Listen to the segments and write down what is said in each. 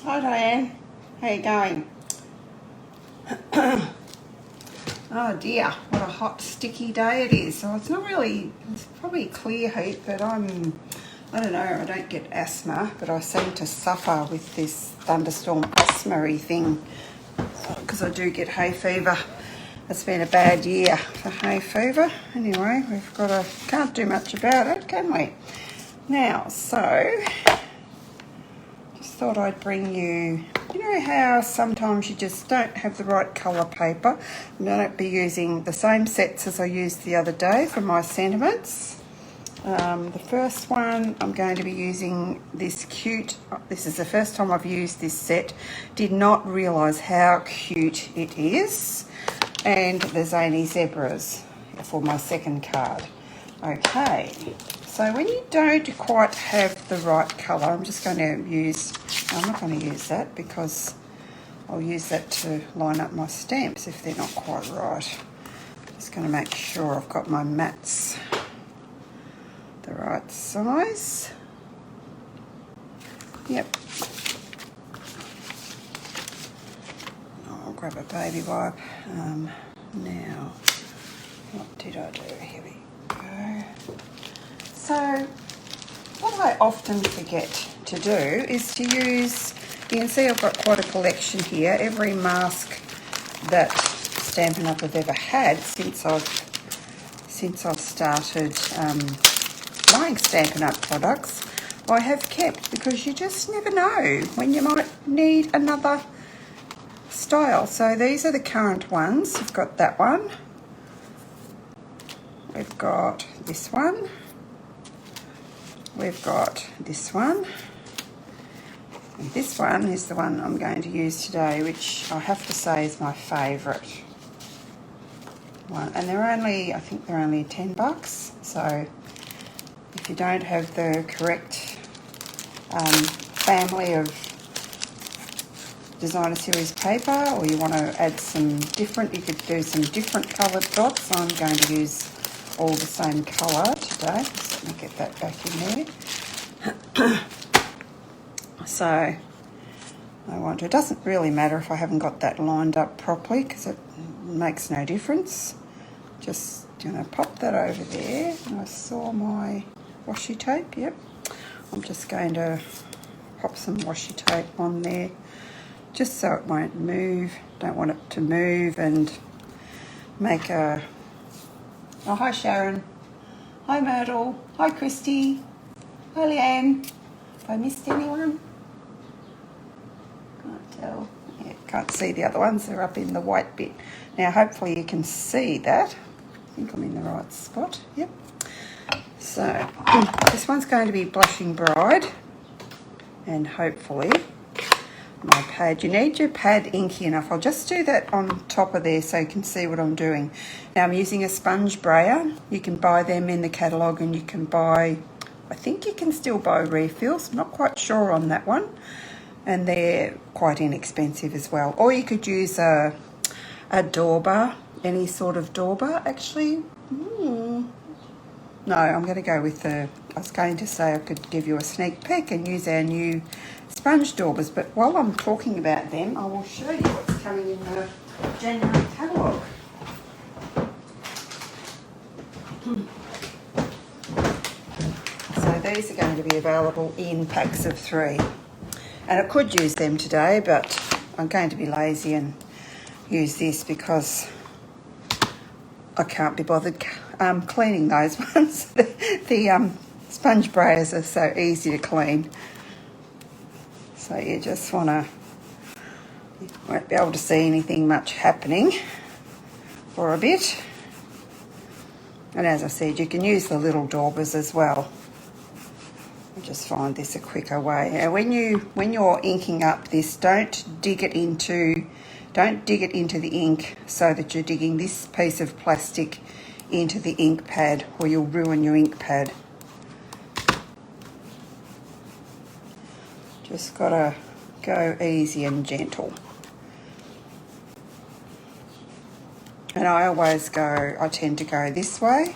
Hi Diane, how you going? Oh dear, what a hot sticky day it is. So it's not really, it's probably clear heat, but I don't know, I don't get asthma, but I seem to suffer with this thunderstorm asthma-y thing because I do get hay fever. It's been a bad year for hay fever. Anyway, can't do much about it, can we? Now, so just thought I'd bring you know how sometimes you just don't have the right colour paper. I'm going to be using the same sets as I used the other day for my sentiments. The first one I'm going to be using this is the first time I've used this set. Did not realise how cute it is. And the Zany Zebras for my second card. Okay, so when you don't quite have the right colour, I'm not going to use that because I'll use that to line up my stamps if they're not quite right. Just going to make sure I've got my mats the right size. Yep. I'll grab a baby wipe. Now, what did I do? Here we go. So, what I often forget to do is to use, you can see I've got quite a collection here. Every mask that Stampin' Up! I've ever had since I've started buying Stampin' Up! Products, I have kept, because you just never know when you might need another style. So these are the current ones. We've got that one. We've got this one. We've got this one. And this one is the one I'm going to use today, which I have to say is my favourite one. And I think they're only $10. So if you don't have the correct family of designer series paper, or you want to add some different, you could do some different coloured dots. I'm going to use all the same colour today. Just let me get that back in there. So it doesn't really matter if I haven't got that lined up properly because it makes no difference. Just going to pop that over there. And I saw my washi tape, yep. I'm just going to pop some washi tape on there just so it won't move. Don't want it to move and make a... Oh, hi Sharon. Hi Myrtle. Hi Christy. Hi Leanne. Have I missed anyone? Can't tell. Yeah, can't see the other ones. They're up in the white bit. Now hopefully you can see that. I think I'm in the right spot. Yep. So this one's going to be Blushing Bride. And hopefully my pad. You need your pad inky enough. I'll just do that on top of there so you can see what I'm doing. Now I'm using a sponge brayer. You can buy them in the catalogue, and you can buy, I think you can still buy refills. I'm not quite sure on that one. And they're quite inexpensive as well. Or you could use a dauber, any sort of dauber. Actually, no, I'm going to go with I was going to say I could give you a sneak peek and use our new sponge daubers, but while I'm talking about them, I will show you what's coming in the January catalogue. So these are going to be available in packs of 3. And I could use them today, but I'm going to be lazy and use this because I can't be bothered cleaning those ones. The sponge brayers are so easy to clean. So you just won't be able to see anything much happening for a bit. And as I said, you can use the little daubers as well. I just find this a quicker way. And when you're inking up this, don't dig it into the ink so that you're digging this piece of plastic into the ink pad, or you'll ruin your ink pad. Just gotta go easy and gentle. And I tend to go this way.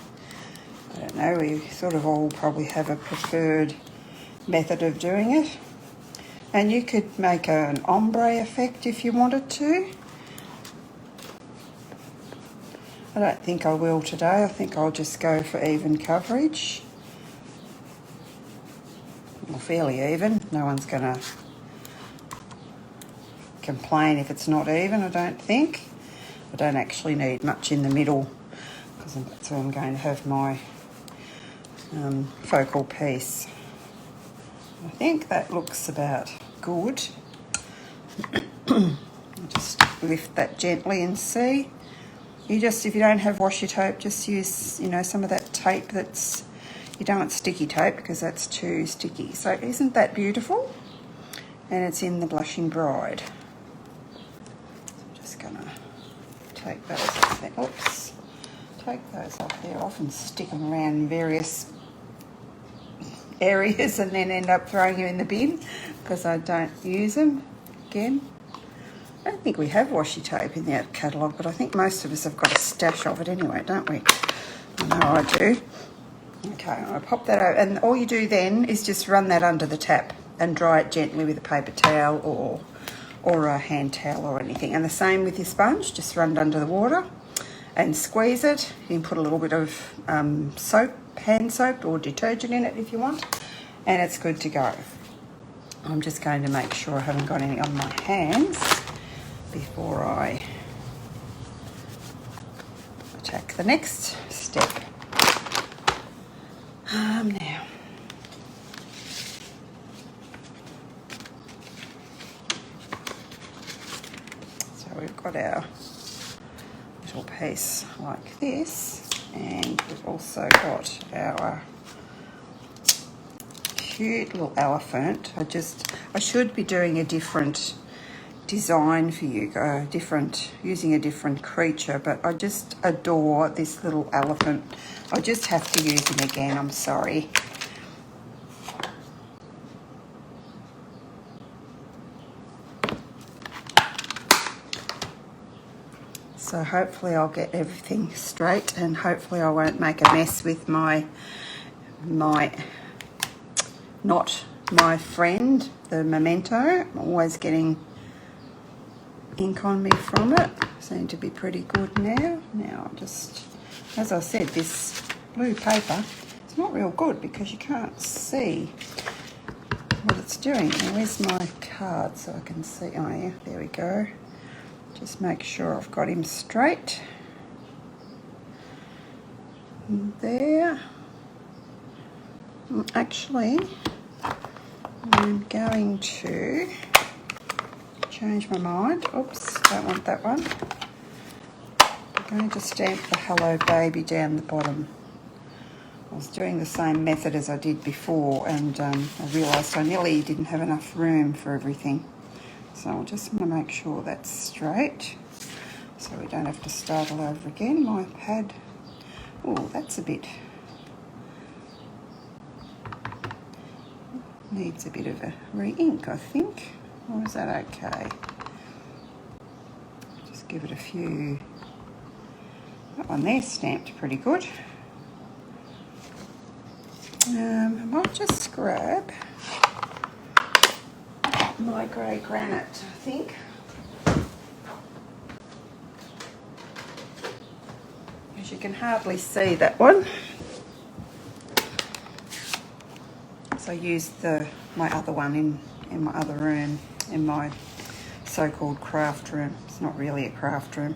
I don't know, we sort of all probably have a preferred method of doing it. And you could make an ombre effect if you wanted to. I don't think I will today. I think I'll just go for even coverage. Well, fairly even. No one's going to complain if it's not even, I don't think. I don't actually need much in the middle because that's where I'm going to have my focal piece. I think that looks about good. I'll just lift that gently and see. If you don't have washi tape, just use, some of that tape that's, you don't want sticky tape because that's too sticky. So isn't that beautiful? And it's in the Blushing Bride. I'm just gonna take those off there. Oops. Take those off there. I often stick them around in various areas and then end up throwing them in the bin because I don't use them again. I don't think we have washi tape in the catalogue, but I think most of us have got a stash of it anyway, don't we? I know I do. Okay, I pop that over, and all you do then is just run that under the tap and dry it gently with a paper towel or a hand towel or anything. And the same with your sponge, just run it under the water and squeeze it. You can put a little bit of soap, hand soap or detergent in it if you want, and it's good to go. I'm just going to make sure I haven't got any on my hands before I attack the next step. Now, so we've got our little piece like this, and we've also got our cute little elephant. I should be doing a different design for you, using a different creature, but I just adore this little elephant. I just have to use him again, I'm sorry. So hopefully I'll get everything straight, and hopefully I won't make a mess with my not my friend, the memento. I'm always getting ink on me from it. Seem to be pretty good now. Now, just as I said, this blue paper is not real good because you can't see what it's doing. Now, where's my card so I can see? Oh yeah, there we go. Just make sure I've got him straight. There. Actually, I'm going to change my mind. Oops, don't want that one. I'm going to stamp the Hello Baby down the bottom. I was doing the same method as I did before, and I realised I nearly didn't have enough room for everything. So I just want to make sure that's straight so we don't have to start all over again. My pad, oh, that's a bit, needs a bit of a re-ink, I think. Or is that okay? Just give it a few. That one there stamped pretty good. I might just grab my grey granite, I think. As you can hardly see that one. So I used my other one in my other room, in my so-called craft room. It's not really a craft room.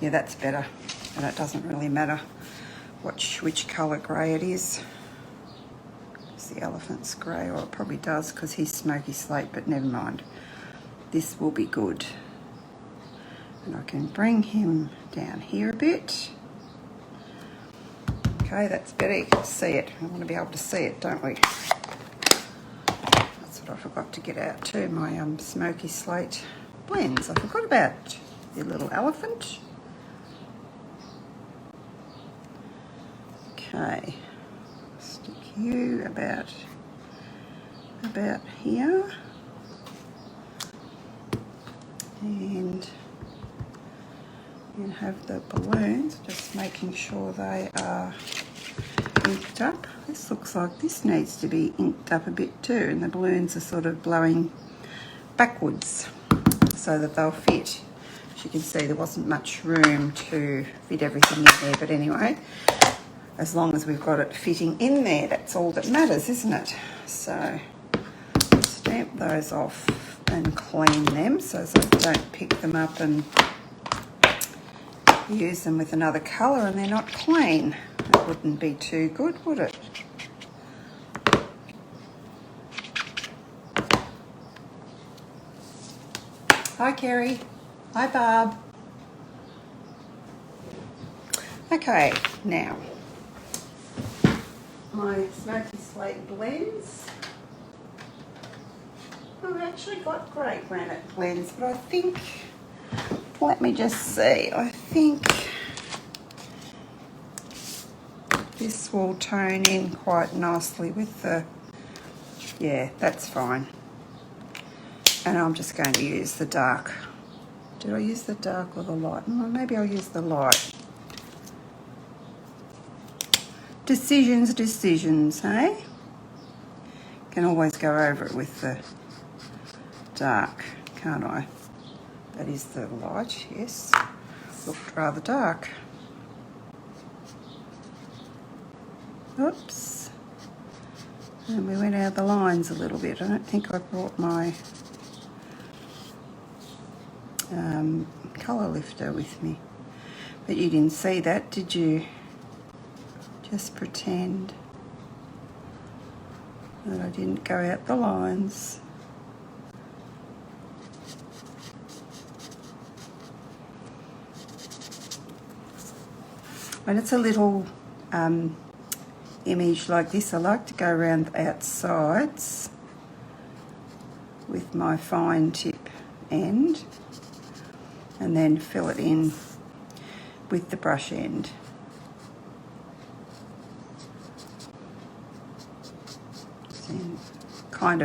Yeah, that's better, and it doesn't really matter which colour grey it is. It's the elephant's grey, or it probably does because he's smoky slate, but never mind. This will be good. And I can bring him down here a bit. Okay, that's better. You can see it. I want to be able to see it, don't we? That's what I forgot to get out too, my smoky slate blends. I forgot about the little elephant. Okay, stick you about here, and have the balloons, just making sure they are inked up. This looks like this needs to be inked up a bit too, and the balloons are sort of blowing backwards so that they'll fit. As you can see, there wasn't much room to fit everything in there, but anyway, as long as we've got it fitting in there, that's all that matters, isn't it? So stamp those off and clean them so that I don't pick them up and use them with another colour and they're not clean. That wouldn't be too good, would it? Hi Kerry. Hi Barb. Okay, now my smoky slate blends. I've actually got grey granite blends, but I think, let me just see, I think this will tone in quite nicely with the, yeah, that's fine. And I'm just going to use the dark. Did I use the dark or the light? Well, maybe I'll use the light. Decisions, hey? Can always go over it with the dark, can't I? That is the light, yes. Looked rather dark. Oops. And we went out of the lines a little bit. I don't think I brought my colour lifter with me. But you didn't see that, did you? Just pretend that I didn't go out the lines. When it's a little image like this, I like to go around the outsides with my fine tip end and then fill it in with the brush end. And kind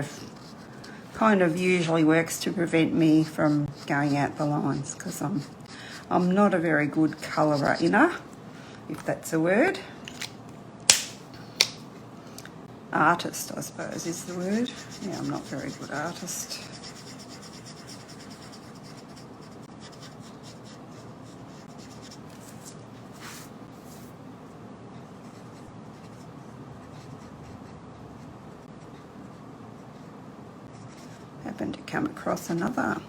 of usually works to prevent me from going out the lines because I'm not a very good colour inner, if that's a word. Artist, I suppose, is the word. Yeah, I'm not a very good artist. Happened to come across another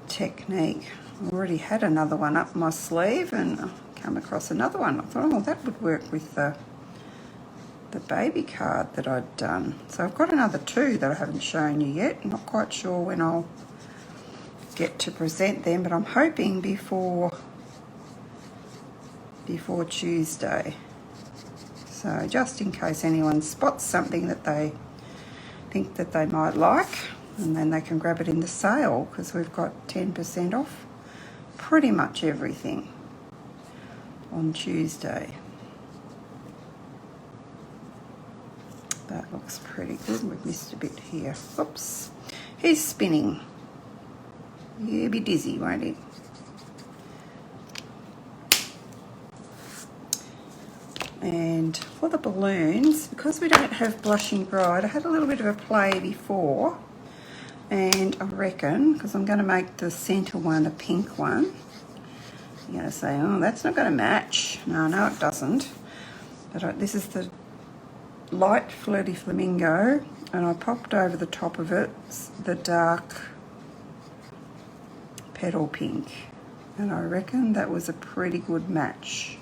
technique. I already had another one up my sleeve and come across another one. I thought, oh, that would work with the baby card that I'd done. So I've got another two that I haven't shown you yet. I'm not quite sure when I'll get to present them, but I'm hoping before Tuesday. So just in case anyone spots something that they think that they might like, and then they can grab it in the sale because we've got 10% off pretty much everything on Tuesday. That looks pretty good. We've missed a bit here. Oops. He's spinning. He'll be dizzy, won't he? And for the balloons, because we don't have Blushing Bride, I had a little bit of a play before, and I reckon, because I'm going to make the centre one a pink one, you're going to say, oh, that's not going to match. No, it doesn't. But this is the light Flirty Flamingo, and I popped over the top of it the dark Petal Pink, and I reckon that was a pretty good match.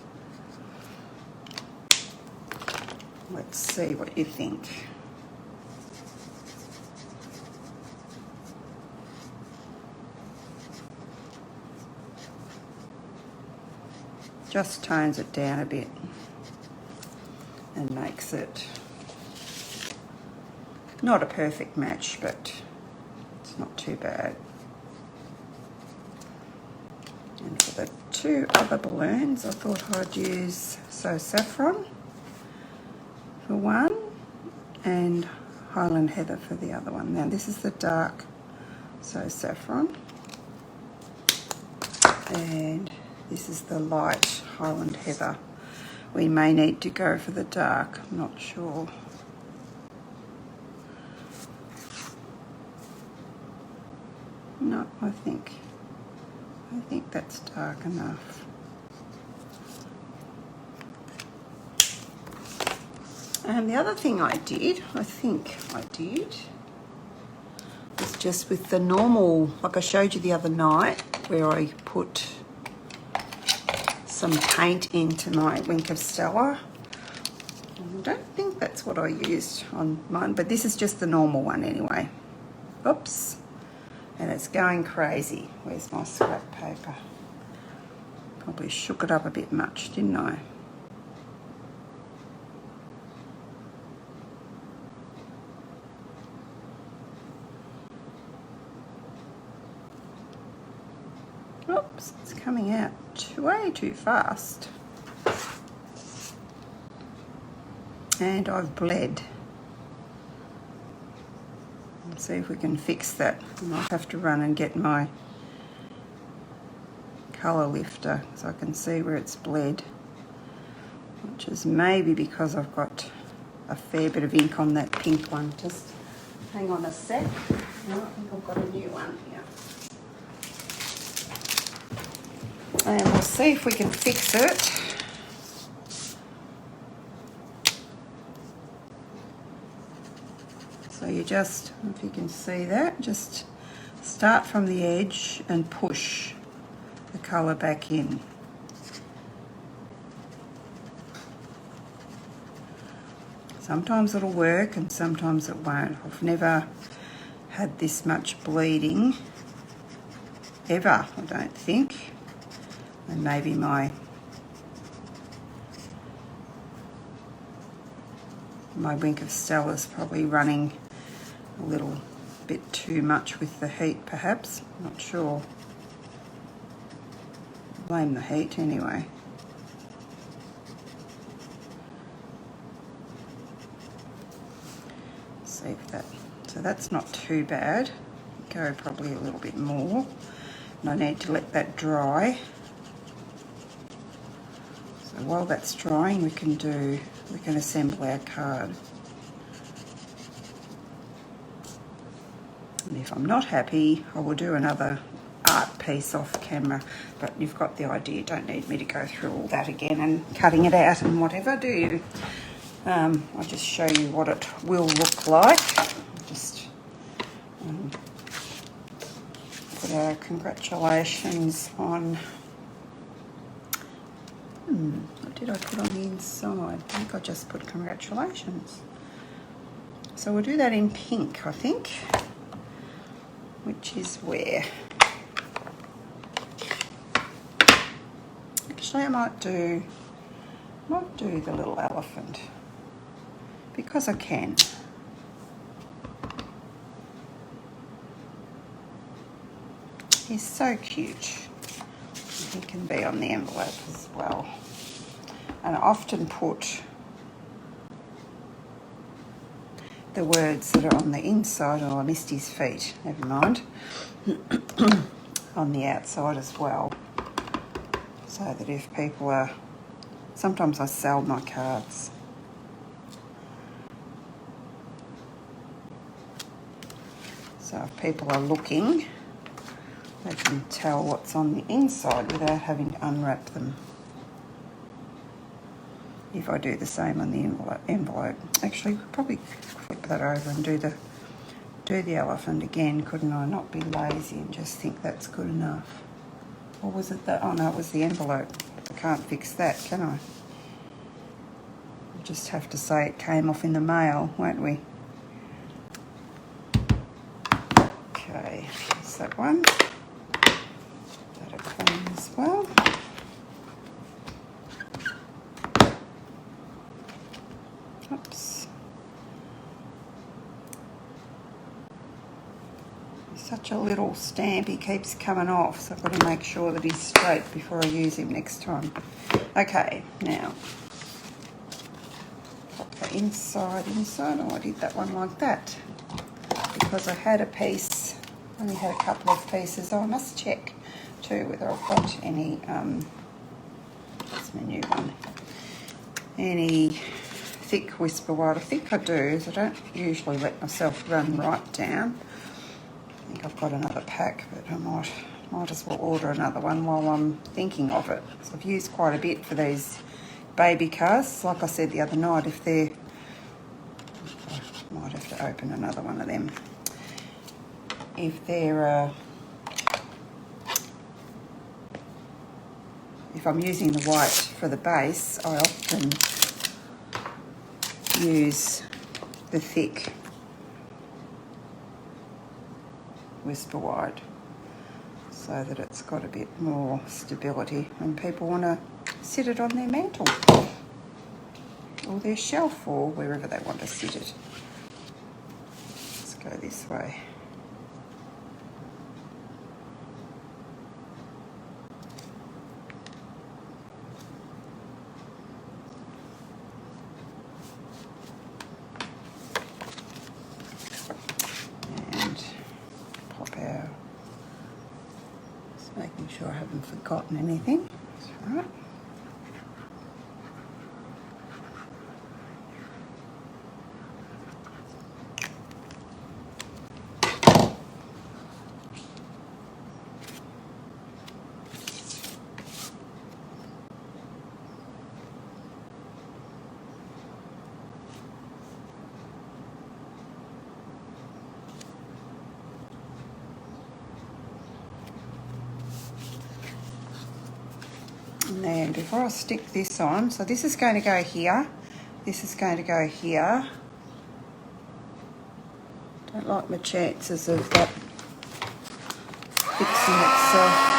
Let's see what you think. Just tones it down a bit and makes it not a perfect match, but it's not too bad. And for the two other balloons, I thought I'd use So Saffron for one and Highland Heather for the other one. Now this is the dark So Saffron, and this is the light Highland Heather. We may need to go for the dark, I'm not sure. No, I think that's dark enough. And the other thing I think I did, was just with the normal, like I showed you the other night, where I put some paint into my Wink of Stella. I don't think that's what I used on mine, but this is just the normal one anyway. Oops. And it's going crazy. Where's my scrap paper? Probably shook it up a bit much, didn't I? Oops, it's coming out way too fast. And I've bled. Let's see if we can fix that. I might have to run and get my colour lifter so I can see where it's bled, which is maybe because I've got a fair bit of ink on that pink one. Just hang on a sec. No, I think I've got a new one here. And we'll see if we can fix it. So you just, if you can see that, just start from the edge and push the colour back in. Sometimes it'll work and sometimes it won't. I've never had this much bleeding ever, I don't think. And maybe my Wink of Stella's probably running a little bit too much with the heat, perhaps. Not sure. Blame the heat anyway. See if that, so that's not too bad. Go probably a little bit more. And I need to let that dry. So while that's drying, we can assemble our card. And if I'm not happy, I will do another art piece off camera, but you've got the idea. Don't need me to go through all that again and cutting it out and whatever, do you? I'll just show you what it will look like. Just put our congratulations on. What did I put on the inside? I think I just put congratulations. So we'll do that in pink, I think, which is where. Actually, I might do the little elephant because I can. He's so cute. He can be on the envelope as well. And I often put the words that are on the inside. Oh, I missed his feet. Never mind. On the outside as well. So that if people are... Sometimes I sell my cards. So if people are looking, they can tell what's on the inside without having to unwrap them. If I do the same on the envelope. Actually, I'll probably flip that over and do the elephant again, couldn't I? Not be lazy and just think that's good enough. Or was it that? Oh no, it was the envelope. I can't fix that, can I? We'll just have to say it came off in the mail, won't we? Okay, that's that one. That'll clean as well. Oops. Such a little stamp, he keeps coming off, so I've got to make sure that he's straight before I use him next time. Okay, now pop the inside. Oh, I did that one like that because I had a piece, only had a couple of pieces. Oh, I must check too whether I've got any, that's my new one, any thick whisper white. I think I do, so I don't usually let myself run right down. I think think I've got another pack, but I might as well order another one while I'm thinking of it. So I've used quite a bit for these baby casts. Like I said the other night, if they're... I might have to open another one of them. If they're... if I'm using the white for the base, I often use the thick whisper white so that it's got a bit more stability when people want to sit it on their mantle or their shelf or wherever they want to sit it. Let's go this way. Making sure I haven't forgotten anything. That's right. And then before I stick this on, so this is going to go here, this is going to go here. Don't like my chances of that fixing itself.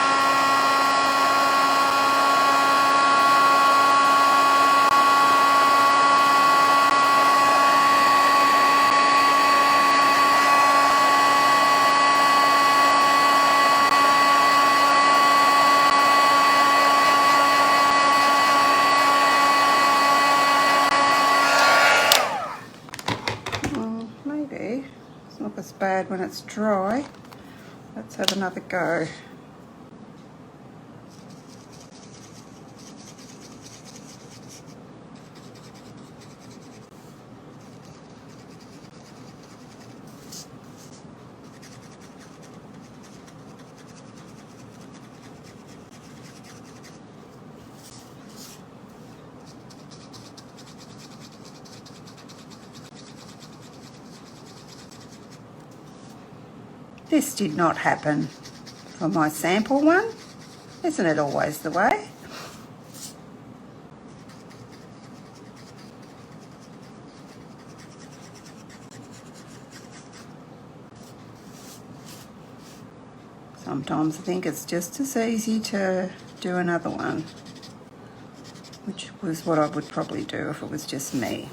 Maybe. It's not as bad when it's dry. Let's have another go. This did not happen for my sample one. Isn't it always the way? Sometimes I think it's just as easy to do another one, which was what I would probably do if it was just me.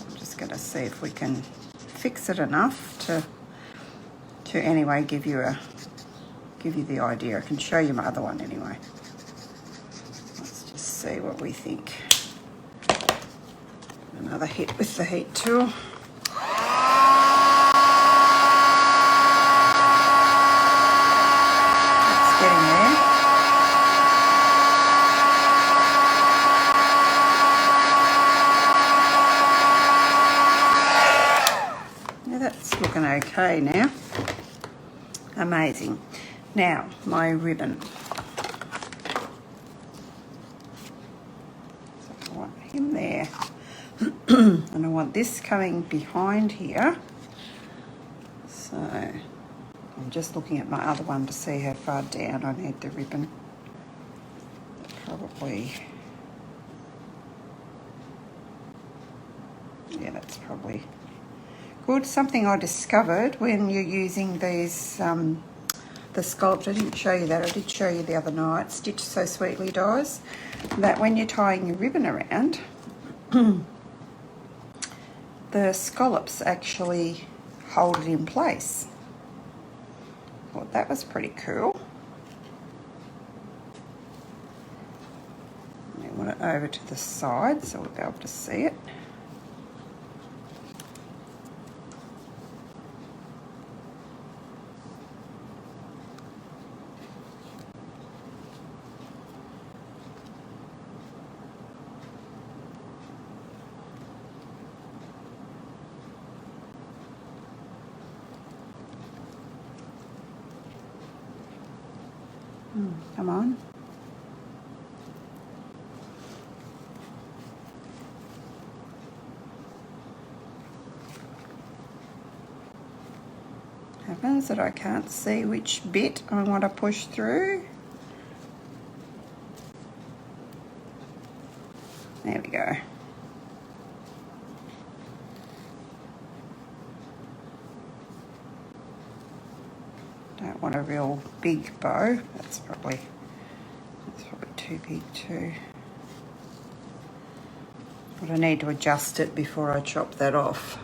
I'm just going to see if we can fix it enough to anyway give you the idea. I can show you my other one anyway. Let's just see what we think. Another hit with the heat tool. It's getting there. Yeah, that's looking okay now. Amazing. Now, my ribbon. So I want him there. And I want this coming behind here. So, I'm just looking at my other one to see how far down I need the ribbon. Probably, yeah, that's probably good. Something I discovered when you're using these, the sculpt, I didn't show you that, I did show you the other night, Stitch So Sweetly Dies, that when you're tying your ribbon around, the scallops actually hold it in place. Well, that was pretty cool. I want it over to the side so we'll be able to see it. Come on. Happens that I can't see which bit I want to push through. There we go. Don't want a real big bow. That's probably too big too. But I need to adjust it before I chop that off.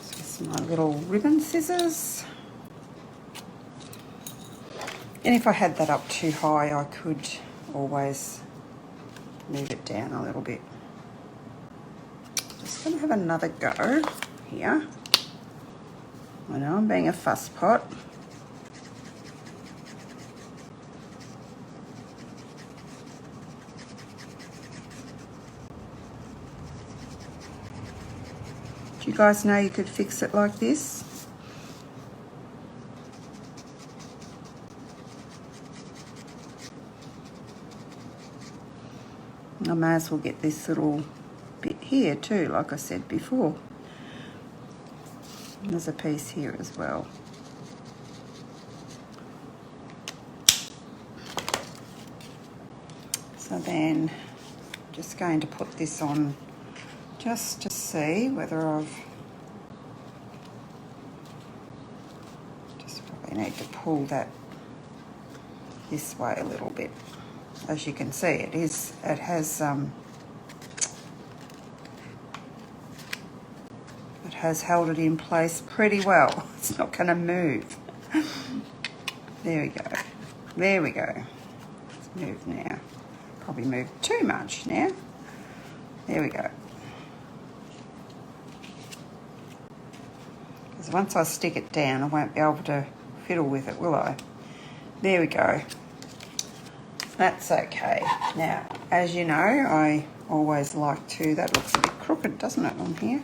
So it's my little ribbon scissors. And if I had that up too high, I could always move it down a little bit. Just going to have another go here. I know I'm being a fuss pot. Do you guys know you could fix it like this? I may as well get this little bit here too, like I said before. And there's a piece here as well. So then I'm just going to put this on just to see whether I've just probably need to pull that this way a little bit. As you can see, it has held it in place pretty well. It's not going to move. There we go. There we go. Let's move now. Probably moved too much now. There we go. Because once I stick it down, I won't be able to fiddle with it, will I? There we go. That's okay. Now, as you know, I always like to, that looks a bit crooked, doesn't it, on here?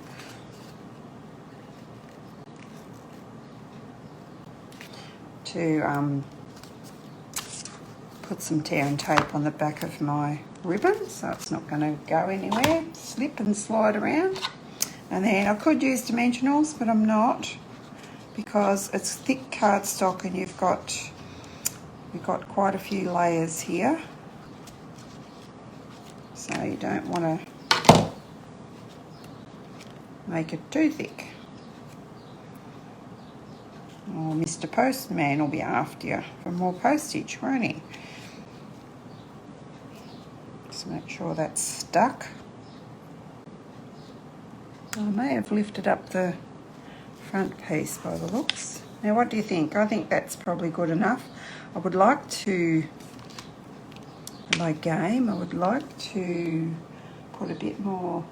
To put some tear and tape on the back of my ribbon so it's not going to go anywhere, slip and slide around. And then I could use dimensionals, but I'm not, because it's thick cardstock and we've got quite a few layers here, so you don't want to make it too thick, or Mr. Postman will be after you for more postage, won't he? Just make sure that's stuck. I may have lifted up the front piece by the looks. Now what do you think? I think that's probably good enough. I would like to, in my game, I would like to put a bit more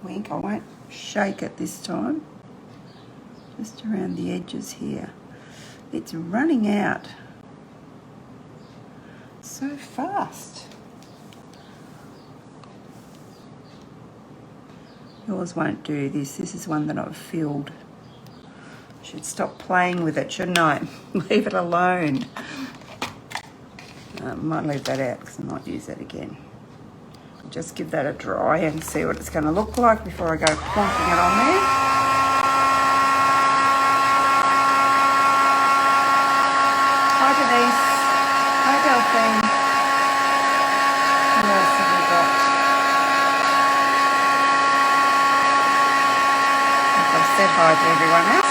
wink. I won't shake it this time. Just around the edges here. It's running out so fast. Yours won't do this. This is one that I've filled. Should stop playing with it, shouldn't I? Leave it alone. Might leave that out because I might use that again. I'll just give that a dry and see what it's going to look like before I go plonking it on there. Hi Denise. Hi Delphine. Who else have we got? I've said hi to everyone else.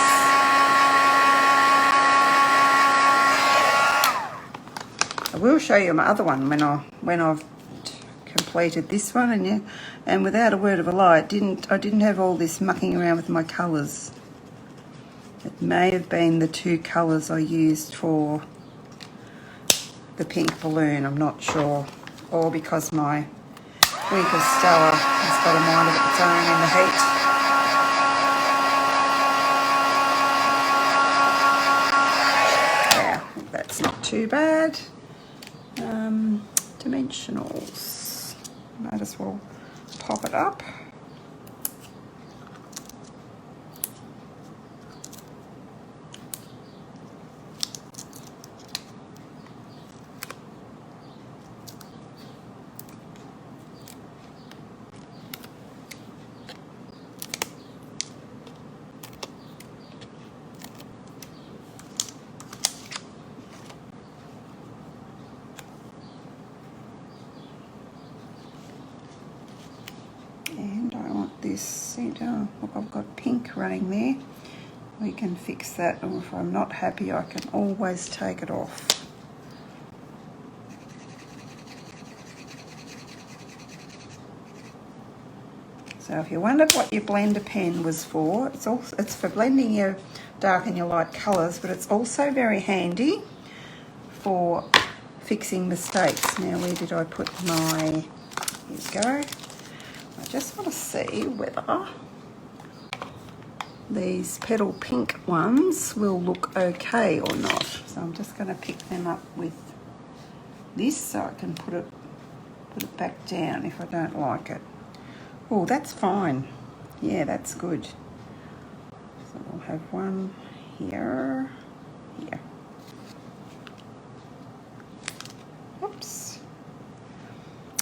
I will show you my other one when I've completed this one, and without a word of a lie, I didn't have all this mucking around with my colours. It may have been the two colours I used for the pink balloon, I'm not sure, or because my Winker Stella has got a mind of its own in the heat. Yeah, I think that's not too bad. Dimensionals. Might as well pop it up. need, oh look, I've got pink running there. We can fix that, or if I'm not happy I can always take it off. So if you wondered what your blender pen was for, it's for blending your dark and your light colours, but it's also very handy for fixing mistakes. Now where did I put my, here we go. I just want to see whether these petal pink ones will look okay or not. So I'm just going to pick them up with this so I can put it back down if I don't like it. Oh, that's fine. Yeah, that's good. So we'll have one here, here. Oops.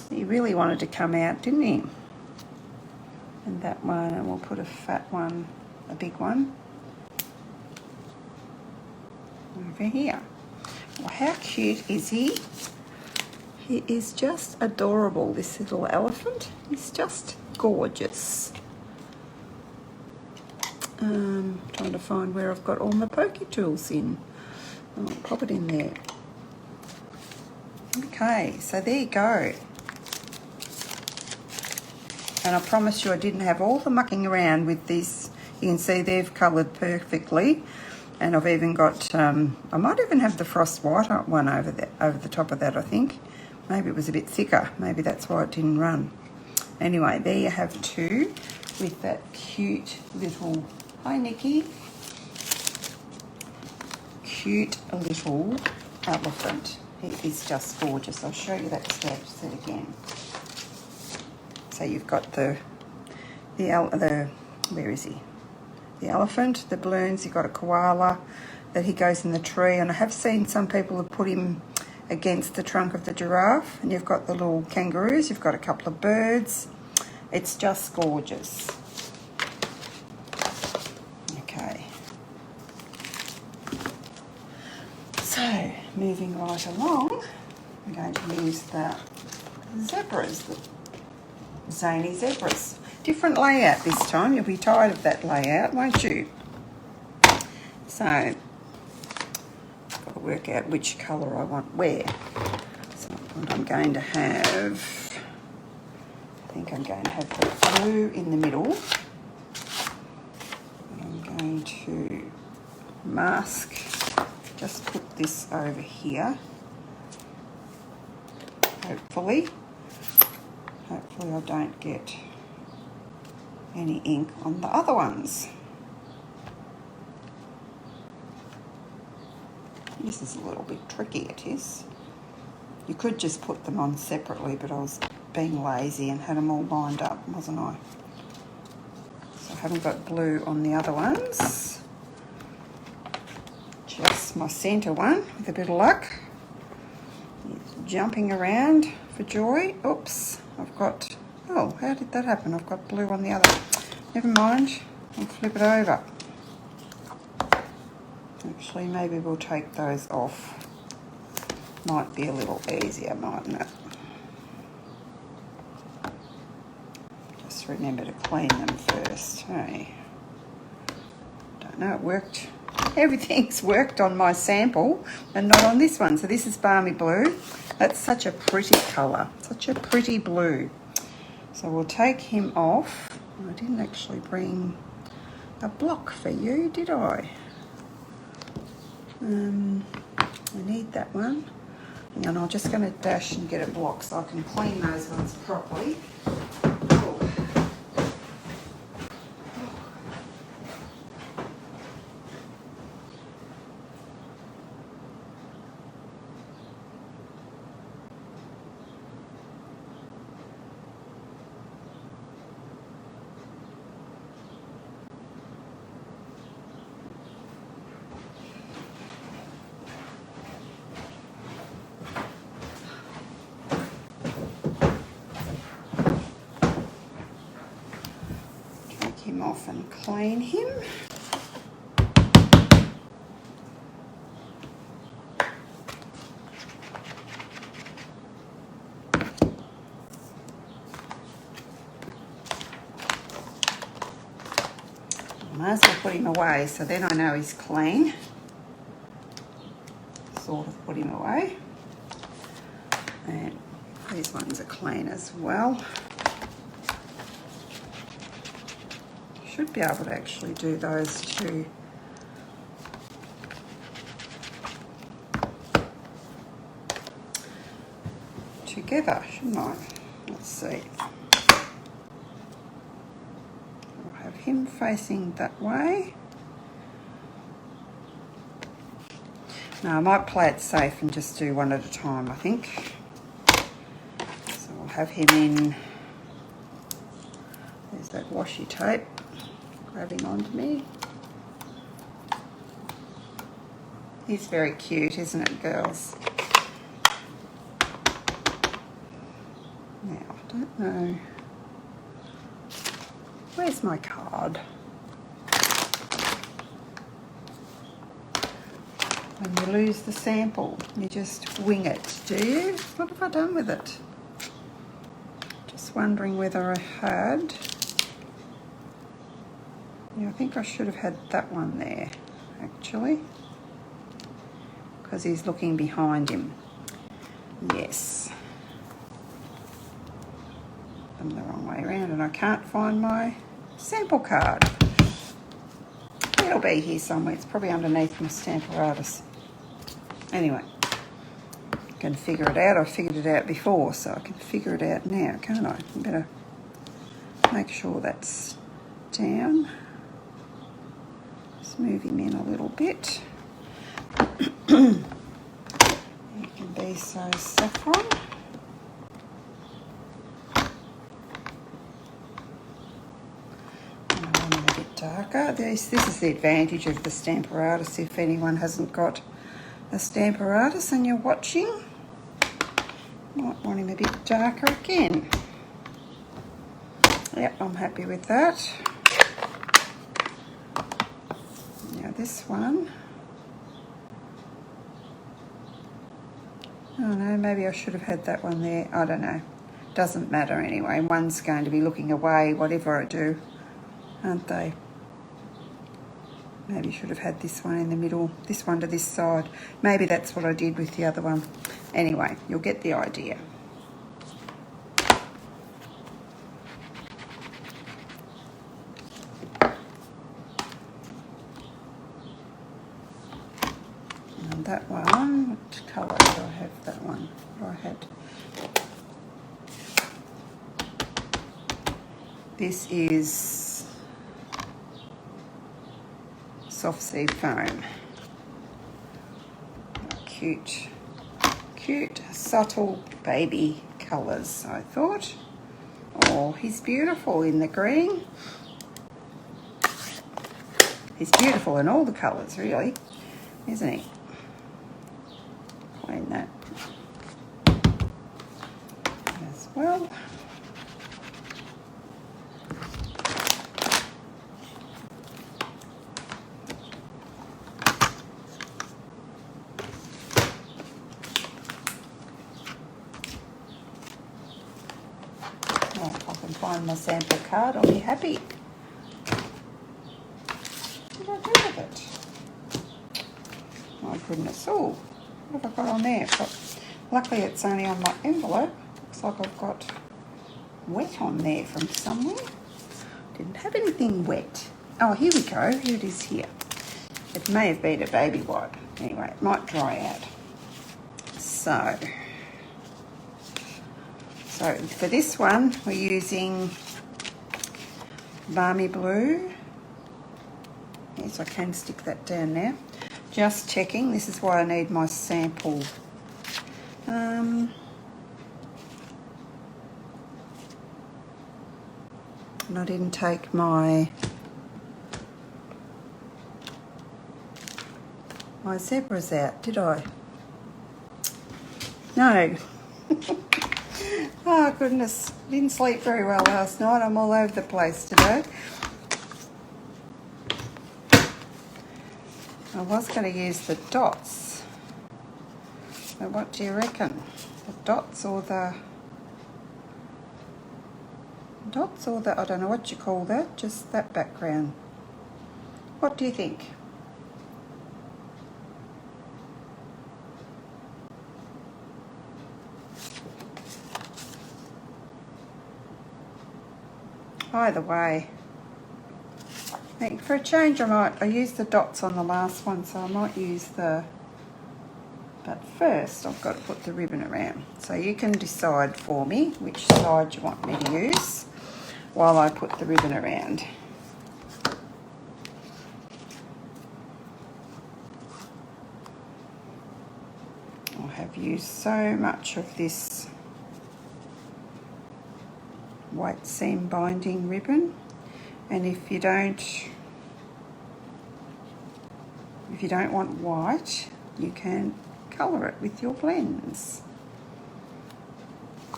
He really wanted to come out, didn't he? And that one, and we'll put a fat one, a big one, over here. Well, how cute is he? He is just adorable, this little elephant. He's just gorgeous. Trying to find where I've got all my pokey tools in. I'll pop it in there. Okay, so there you go. And I promise you I didn't have all the mucking around with this. You can see they've coloured perfectly. And I've even got, I might even have the frost white one over the top of that, I think. Maybe it was a bit thicker. Maybe that's why it didn't run. Anyway, there you have two with that cute little, hi Nikki, cute little elephant. He is just gorgeous. I'll show you that set again. So you've got the where is he? The elephant, the balloons. You've got a koala that he goes in the tree, and I have seen some people have put him against the trunk of the giraffe, and you've got the little kangaroos. You've got a couple of birds. It's just gorgeous. Okay. So moving right along, we're going to use the zebras, the Zany Zebras. Different layout this time. You'll be tired of that layout, won't you? So, I've got to work out which colour I want where. So what I'm going to have, I think I'm going to have the blue in the middle. I'm going to mask, just put this over here, hopefully. Hopefully I don't get any ink on the other ones. This is a little bit tricky, it is. You could just put them on separately, but I was being lazy and had them all lined up, wasn't I? So I haven't got blue on the other ones. Just my centre one, with a bit of luck. It's jumping around for joy. Oops. I've got, oh, how did that happen? I've got blue on the other. Never mind, I'll flip it over. Actually, maybe we'll take those off. Might be a little easier, mightn't it? Just remember to clean them first, hey? Don't know, it worked. Everything's worked on my sample and not on this one. So this is Balmy Blue. That's such a pretty colour, such a pretty blue. So we'll take him off. I didn't actually bring a block for you, did I? I need that one. And I'm just going to dash and get a block so I can clean those ones properly. Him off and clean him. might as well put him away, so then I know he's clean. Sort of put him away. And these ones are clean as well. Should be able to actually do those two. Together, shouldn't I? Let's see. I'll have him facing that way. Now I might play it safe and just do one at a time, I think. So I'll have him in. There's that washi tape grabbing onto me. He's very cute, isn't it, girls? Now, I don't know. Where's my card? When you lose the sample, you just wing it, do you? What have I done with it? Just wondering whether I had. Yeah, I think I should have had that one there, actually, because he's looking behind him. Yes. I'm the wrong way around and I can't find my sample card. It'll be here somewhere. It's probably underneath my Stamparatus. Anyway, I can figure it out. I figured it out before, so I can figure it out now, can't I? I better make sure that's down. Just move him in a little bit. You can be so saffron. And I want him a bit darker. This is the advantage of the Stamparatus if anyone hasn't got a Stamparatus and you're watching. Might want him a bit darker again. Yep, I'm happy with that. Now this one. Oh no, maybe I should have had that one there. I don't know. Doesn't matter anyway. One's going to be looking away, whatever I do, aren't they? Maybe should have had this one in the middle, this one to this side. Maybe that's what I did with the other one. Anyway, you'll get the idea. And that one, what colour do I have that one? I had. This is soft seed foam. Cute, cute, subtle baby colours, I thought. Oh, he's beautiful in the green. He's beautiful in all the colours, really, isn't he? Clean that as well. If I can find my sample card, I'll be happy. What did I do with it? My goodness. Oh, what have I got on there? Luckily it's only on my envelope. Looks like I've got wet on there from somewhere. Didn't have anything wet. Oh, here we go. Here it is here. It may have been a baby wipe. Anyway, it might dry out. So for this one, we're using Balmy Blue. Yes, I can stick that down now. Just checking. This is why I need my sample. And I didn't take my zebras out, did I? No. Oh goodness, didn't sleep very well last night. I'm all over the place today. I was going to use the dots. So what do you reckon? The dots or the I don't know what you call that, just that background. What do you think? Either way, I think for a change I used the dots on the last one, so I might use the, but first I've got to put the ribbon around. So you can decide for me which side you want me to use while I put the ribbon around. I have used so much of this white seam binding ribbon, and if you don't want white, you can colour it with your blends,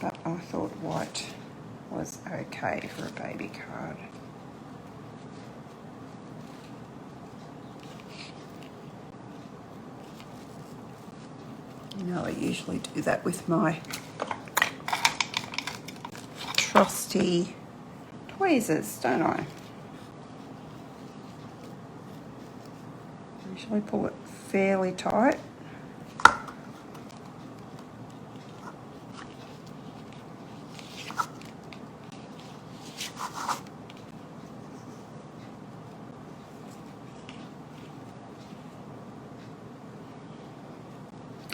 but I thought white was okay for a baby card. You know, I usually do that with my trusty tweezers, don't I? Usually pull it fairly tight.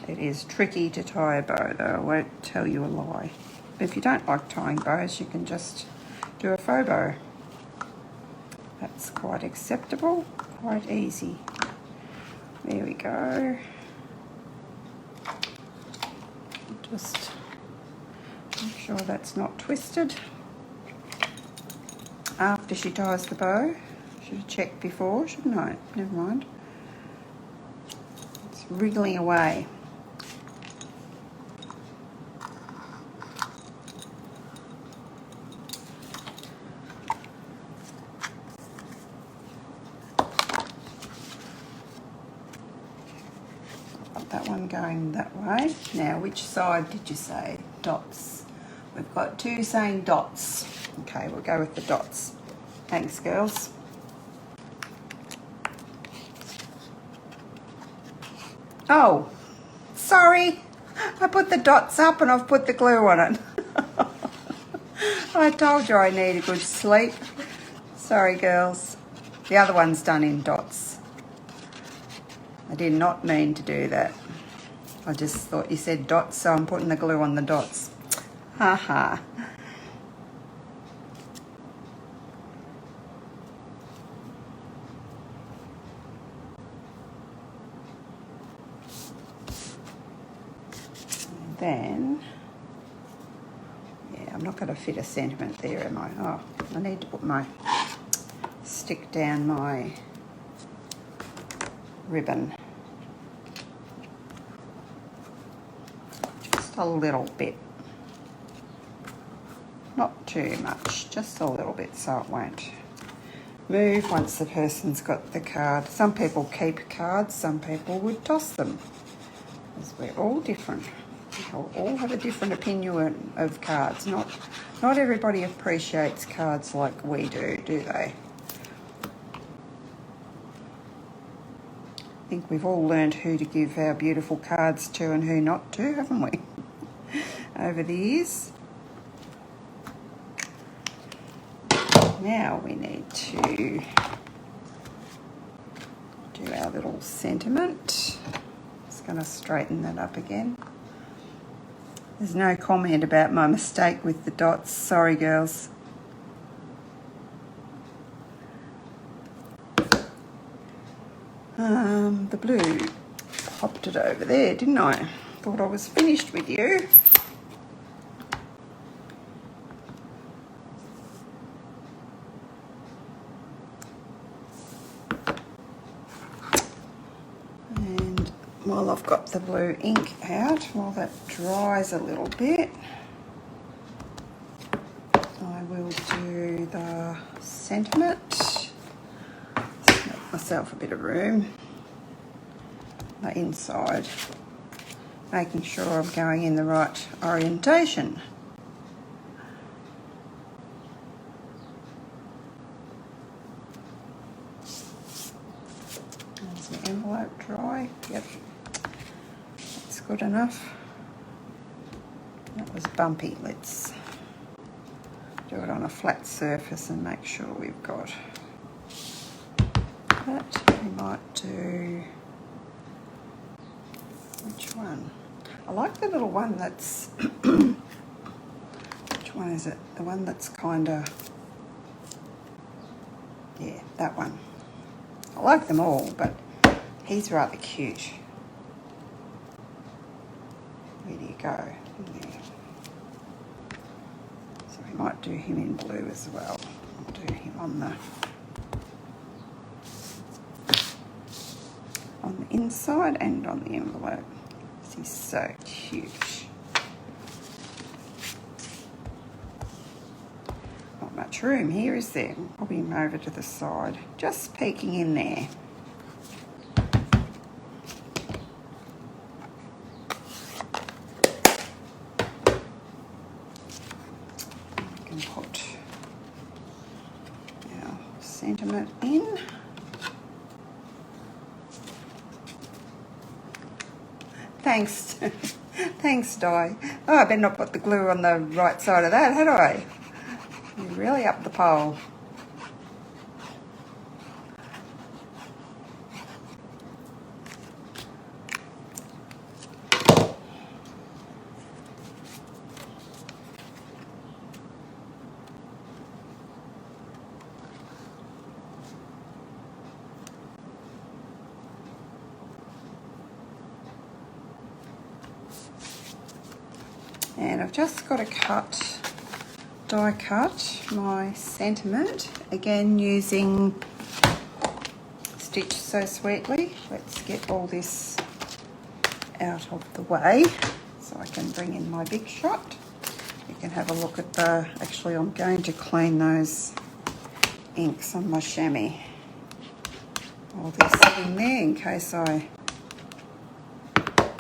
It is tricky to tie a bow though, I won't tell you a lie. If you don't like tying bows, you can just do a faux bow. That's quite acceptable, quite easy. There we go. Just make sure that's not twisted. After she ties the bow, should have checked before, shouldn't I? Never mind. It's wriggling away. That one going that way. Now, which side did you say? Dots. We've got two saying dots. Okay, we'll go with the dots. Thanks, girls. Oh, sorry. I put the dots up and I've put the glue on it. I told you I need a good sleep. Sorry, girls. The other one's done in dots. I did not mean to do that. I just thought you said dots, so I'm putting the glue on the dots. Ha ha. Then, yeah, I'm not going to fit a sentiment there, am I? Oh, I need to put my, stick down my ribbon. Just a little bit. Not too much, just a little bit so it won't move once the person's got the card. Some people keep cards, some people would toss them. Because we're all different. We all have a different opinion of cards. Not everybody appreciates cards like we do they? I think we've all learned who to give our beautiful cards to and who not to, haven't we? Over the years. Now we need to do our little sentiment. Just going to straighten that up again. There's no comment about my mistake with the dots. Sorry, girls. The blue, popped it over there, didn't I? Thought I was finished with you. And while I've got the blue ink out, while that dries a little bit, I will do the sentiment. Just make myself a bit of room. The inside, making sure I'm going in the right orientation. Yep, that's good enough. That was bumpy. Let's do it on a flat surface and make sure we've got that. We might do, which one? I like the little one that's, which one is it? The one that's kind of, yeah, that one. I like them all, but he's rather cute. Where do you go? There. So we might do him in blue as well. I'll do him on the inside and on the envelope. He's so cute. Not much room here, is there? I'll pop him over to the side, just peeking in there. We can put our sentiment in. Thanks. Thanks, Di. Oh, I better not put the glue on the right side of that, had I? You're really up the pole. And I've just got to die cut my sentiment, again using Stitch So Sweetly. Let's get all this out of the way so I can bring in my big shot. You can have a look at the, actually I'm going to clean those inks on my chamois while they're sitting there in case I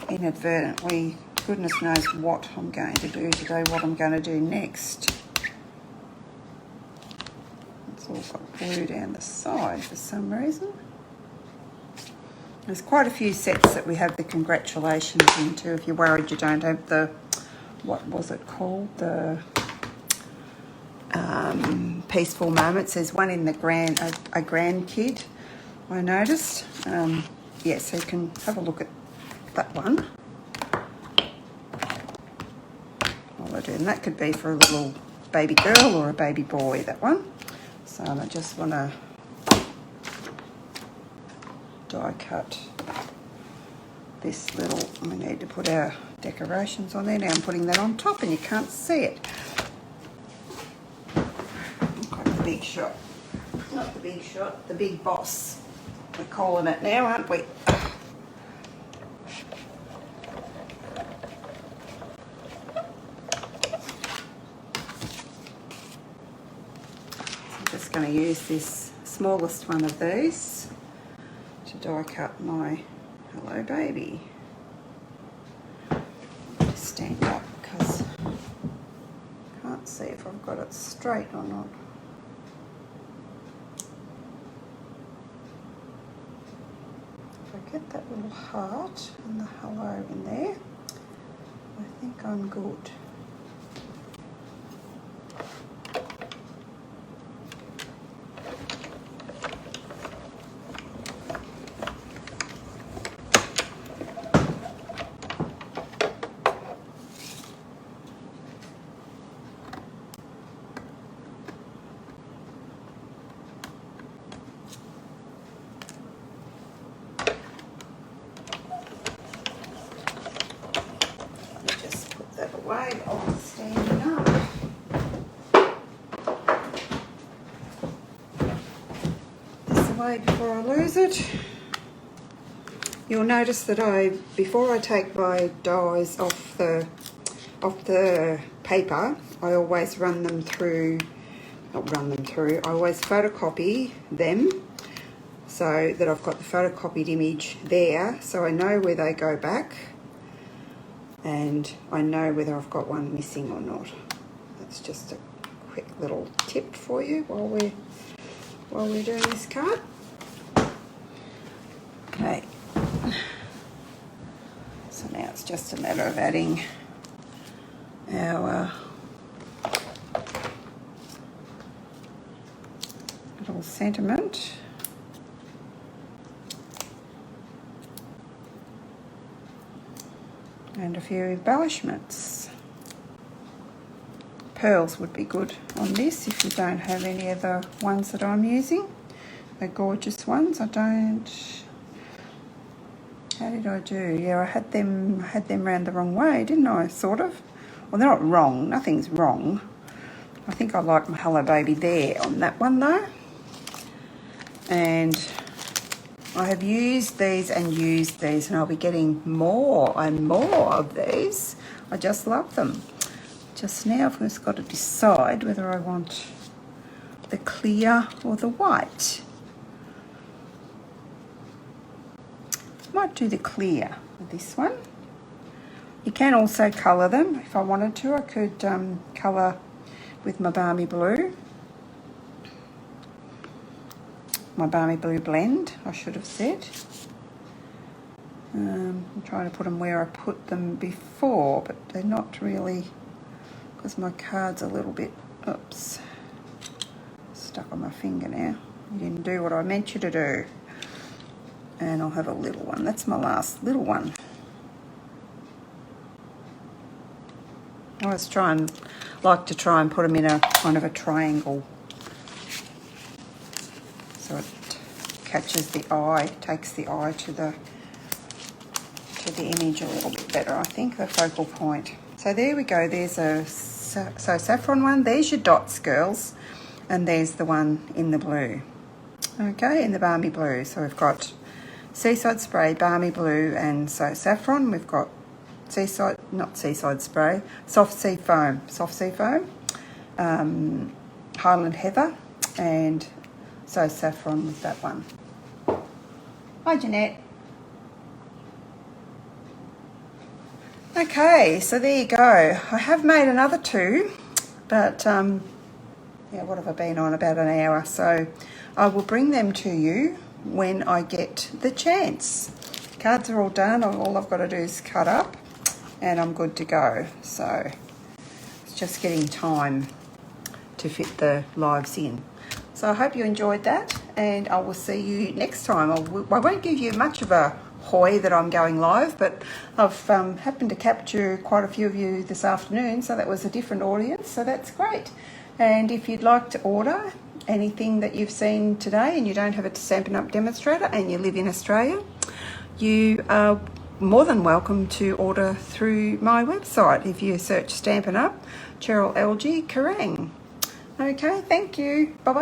inadvertently, goodness knows what I'm going to do today, what I'm going to do next. It's all got glue down the side for some reason. There's quite a few sets that we have the congratulations into. If you're worried you don't have the, what was it called? The Peaceful Moments. There's one in the a grand kid, I noticed. Yeah, so you can have a look at that one. And that could be for a little baby girl or a baby boy, that one. So I just want to die cut this little, we need to put our decorations on there. Now I'm putting that on top and you can't see it. Got the big shot. Not the big shot, the big boss. We're calling it now, aren't we? Going to use this smallest one of these to die cut my hello baby. Just stand up because I can't see if I've got it straight or not. If I get that little heart and the hello in there, I think I'm good. Away, oh, standing up. This away before I lose it. You'll notice that before I take my dies off the paper, I always I always photocopy them so that I've got the photocopied image there, so I know where they go back. And I know whether I've got one missing or not. That's just a quick little tip for you while we're doing this card. Okay, it's just a matter of adding our little sentiment. And a few embellishments. Pearls would be good on this if you don't have any of the ones that I'm using. They're gorgeous ones. How did I do? Yeah, I had them round the wrong way, didn't I? Sort of. Well, they're not wrong. Nothing's wrong. I think I like my Hello Baby there on that one though. And I have used these and I'll be getting more and more of these. I just love them. Just now I've just got to decide whether I want the clear or the white. Might do the clear with this one. You can also colour them if I wanted to. I could colour with my Balmy Blue. My Balmy Blue blend, I should have said. I'm trying to put them where I put them before, but they're not really, because my card's a little bit, oops, stuck on my finger now. You didn't do what I meant you to do. And I'll have a little one. That's my last little one. I always like to try and put them in a kind of a triangle, so it catches the eye, takes the eye to the image a little bit better, I think, the focal point. So there we go. There's a saffron one. There's your dots, girls, and there's the one in the blue. Okay, in the Balmy Blue. So we've got Seaside Spray, Balmy Blue, and so saffron. We've got not Seaside Spray, Soft Sea Foam, Highland Heather, and so saffron with that one. Hi, Jeanette. Okay, so there you go. I have made another two, but yeah, what have I been on? About an hour. So I will bring them to you when I get the chance. Cards are all done. All I've got to do is cut up and I'm good to go. So it's just getting time to fit the lives in. So I hope you enjoyed that, and I will see you next time. I won't give you much of a hoy that I'm going live, but I've happened to capture quite a few of you this afternoon, so that was a different audience, so that's great. And if you'd like to order anything that you've seen today and you don't have a Stampin' Up! Demonstrator and you live in Australia, you are more than welcome to order through my website if you search Stampin' Up! Cheryl LG Kerrang. Okay, thank you. Bye-bye.